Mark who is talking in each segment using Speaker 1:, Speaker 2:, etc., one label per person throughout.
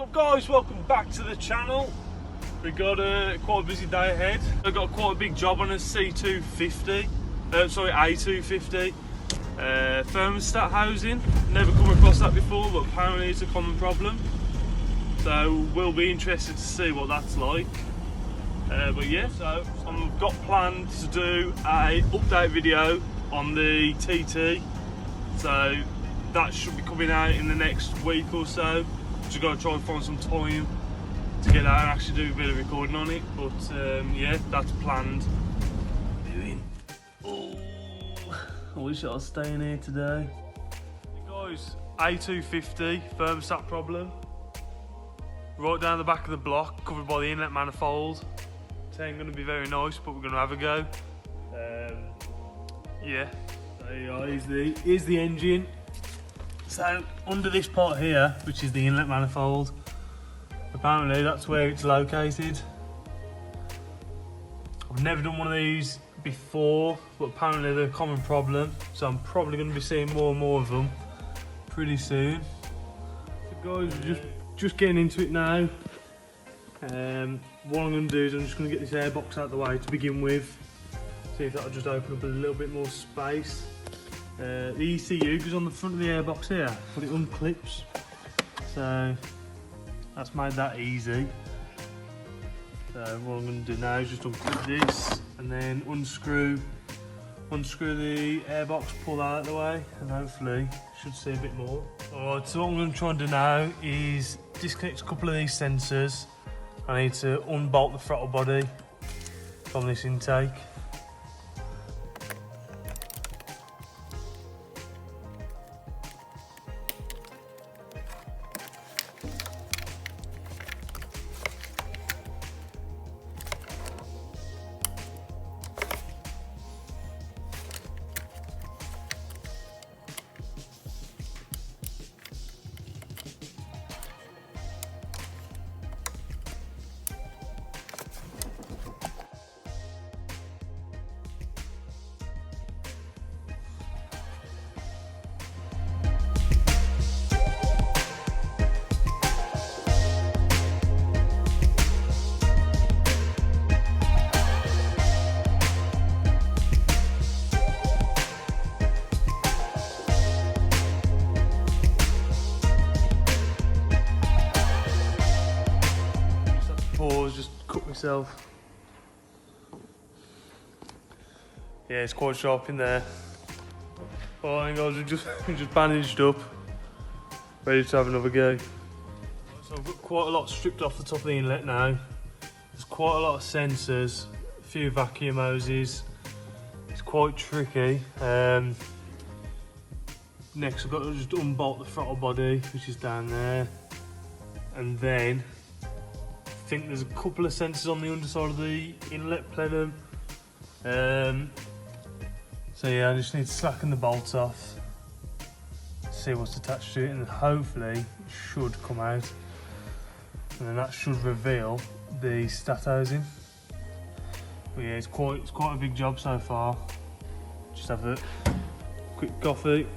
Speaker 1: What's up guys, welcome back to the channel. We got quite a busy day ahead. I've got quite a big job on a A250, thermostat housing. Never come across that before, but apparently it's a common problem. So we'll be interested to see what that's like. But yeah, so I've got planned to do a update video on the TT. So that should be coming out in the next week or so. Just got to try and find some time to get out and actually do a bit of recording on it. But yeah, that's planned. Oh, I wish I was staying here today. Hey guys, A250 thermostat problem. Right down the back of the block, covered by the inlet manifold. It ain't going to be very nice, but we're going to have a go. Yeah, there you are. Here's the engine. So under this part here, which is the inlet manifold, apparently that's where it's located. I've never done one of these before, but apparently they're a common problem, so I'm probably going to be seeing more and more of them pretty soon. So guys, we're just getting into it now. What I'm going to do is I'm just going to get this airbox out of the way to begin with. See if that'll just open up a little bit more space. The ECU goes on the front of the airbox here, but it unclips, so that's made that easy. So what I'm going to do now is just unclip this and then unscrew the airbox, pull that out of the way, and hopefully should see a bit more. Alright, so what I'm going to try and do now is disconnect a couple of these sensors. I need to unbolt the throttle body from this intake. Just cut myself. Yeah, it's quite sharp in there. Oh, I think I was just bandaged up, ready to have another go. So I've got quite a lot stripped off the top of the inlet now. There's quite a lot of sensors, a few vacuum hoses. It's quite tricky. Next I've got to just unbolt the throttle body, which is down there, and then I think there's a couple of sensors on the underside of the inlet plenum. So yeah, I just need to slacken the bolts off, see what's attached to it, and hopefully it should come out. And then that should reveal the stat housing. But yeah, it's quite a big job so far. Just have a quick coffee.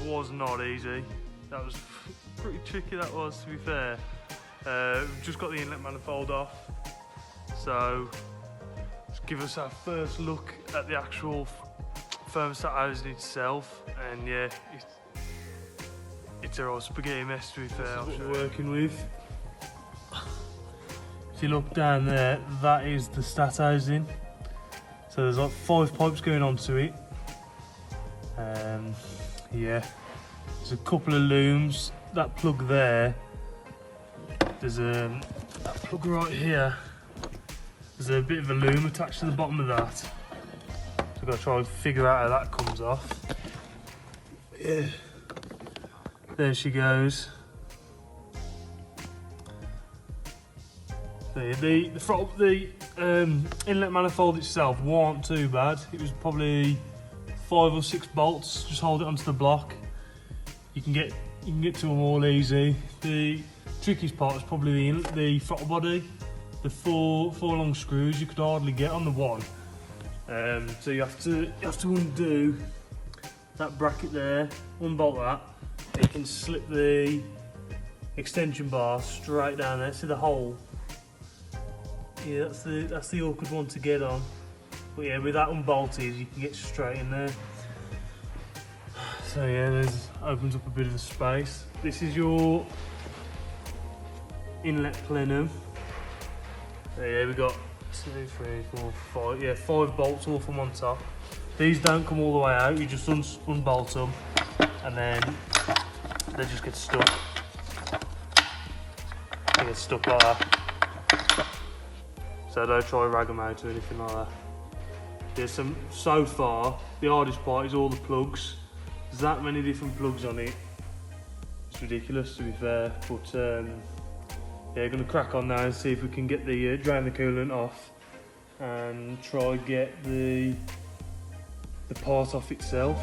Speaker 1: Was not easy. That was pretty tricky, that was, to be fair. We've just got the inlet manifold off, so let's give us our first look at the actual thermostat housing itself. And yeah, it's a real spaghetti mess, to be fair. This is what we're working with. If you look down there, that is the stat housing. So there's like 5 pipes going onto it. Yeah, there's a couple of looms. That plug there, there's that plug right here. There's a bit of a loom attached to the bottom of that. So I've got to try and figure out how that comes off. Yeah, there she goes. The inlet manifold itself wasn't too bad. It was probably 5 or 6 bolts. Just hold it onto the block. You can get to them all easy. The trickiest part is probably the throttle body. The four long screws you could hardly get on the one. So you have to undo that bracket there, unbolt that. You can slip the extension bar straight down there. See the hole? Yeah, that's the awkward one to get on. But yeah, with that unbolted, you can get straight in there. So yeah, opens up a bit of a space. This is your inlet plenum. So yeah, we've got 2, 3, 4, 5. Yeah, 5 bolts all from on top. These don't come all the way out. You just unbolt them, and then they just get stuck. They get stuck like that. So don't try to rag them out or anything like that. There's so far, the hardest part is all the plugs. There's that many different plugs on it. It's ridiculous, to be fair. But yeah, gonna crack on now and see if we can get the drain the coolant off and try get the part off itself.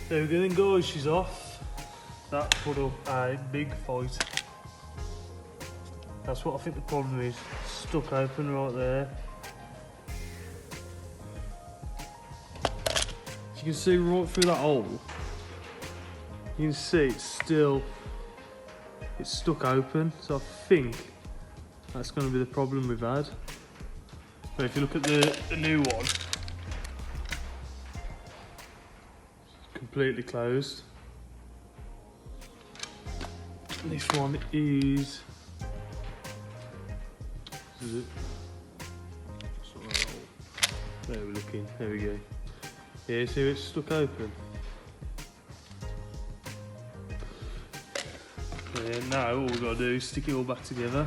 Speaker 1: There we go then guys, she's off. That put up a big fight. That's what I think the problem is. Stuck open right there. You can see right through that hole. You can see it's stuck open. So I think that's going to be the problem we've had. But if you look at the new one, completely closed. This one is it? There we're looking. There we go. Yeah, see it's stuck open. Yeah, now all we've got to do is stick it all back together.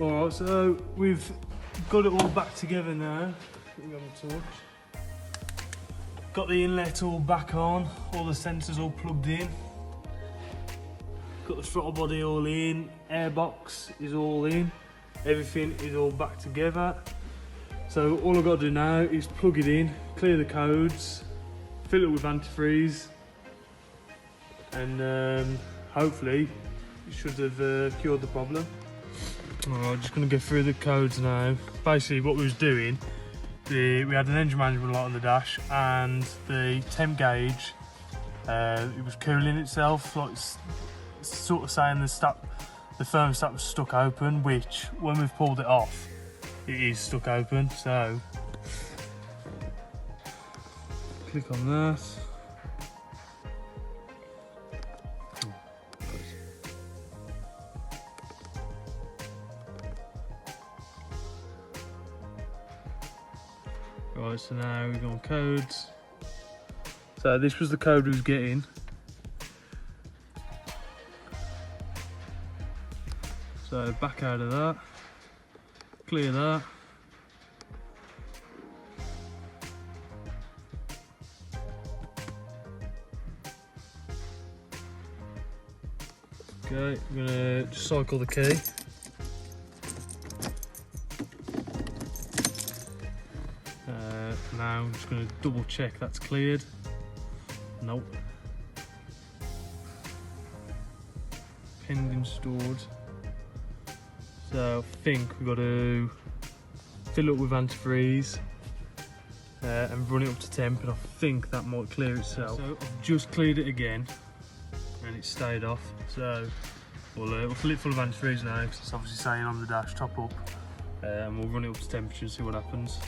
Speaker 1: Alright, so we've got it all back together now. Got the inlet all back on, all the sensors all plugged in. Got the throttle body all in, airbox is all in, everything is all back together. So all I've got to do now is plug it in, clear the codes, fill it with antifreeze, and hopefully it should have cured the problem. Alright, just going to go through the codes now. Basically what we was doing, we had an engine management light on the dash and the temp gauge It was cooling itself, like sort of saying the thermostat was stuck open, which when we've pulled it off, it is stuck open. So click on that. Right, so now we go on codes. So this was the code we was getting. So back out of that, clear that. Okay, I'm gonna just cycle the key. Now I'm just going to double check that's cleared. Nope. Pending stored. So I think we've got to fill it up with antifreeze and run it up to temp, and I think that might clear itself. So I've just cleared it again and it stayed off. So we'll fill it full of antifreeze now, because it's obviously saying on the dash top up, and we'll run it up to temperature and see what happens.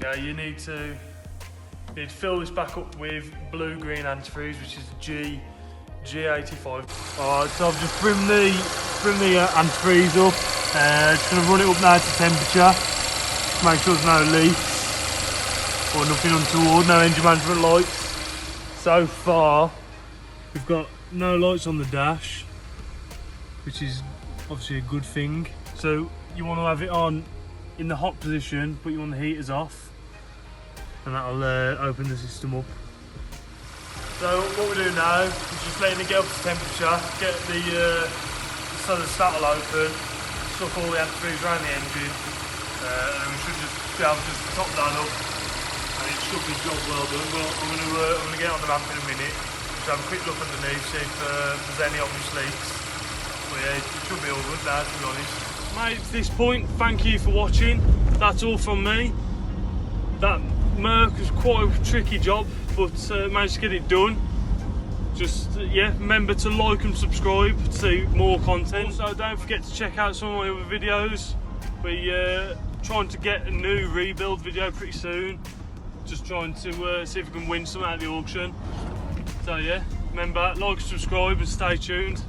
Speaker 1: Okay, you need to fill this back up with blue-green antifreeze, which is G85. Alright, so I've just brimmed the antifreeze up. Just going to run it up now to temperature. Just make sure there's no leaks or nothing untoward, no engine management lights. So far, we've got no lights on the dash, which is obviously a good thing. So you want to have it on in the hot position, but you want the heaters off, and that'll open the system up. So what we're doing now is just letting it get up to temperature, get the thermostat will open, suck all the antifreeze around the engine, and we should just be able to top that up, and it should be job well done. But I'm going to get on the ramp in a minute, just have a quick look underneath, see if there's any obvious leaks. But yeah, it should be all good now, to be honest. Mate, at this point, thank you for watching. That's all from me. That Merc was quite a tricky job, but managed to get it done. Just yeah, remember to like and subscribe to see more content. Also, don't forget to check out some of my other videos. We're trying to get a new rebuild video pretty soon. Just trying to see if we can win some out of the auction. So yeah, remember, like, subscribe and stay tuned.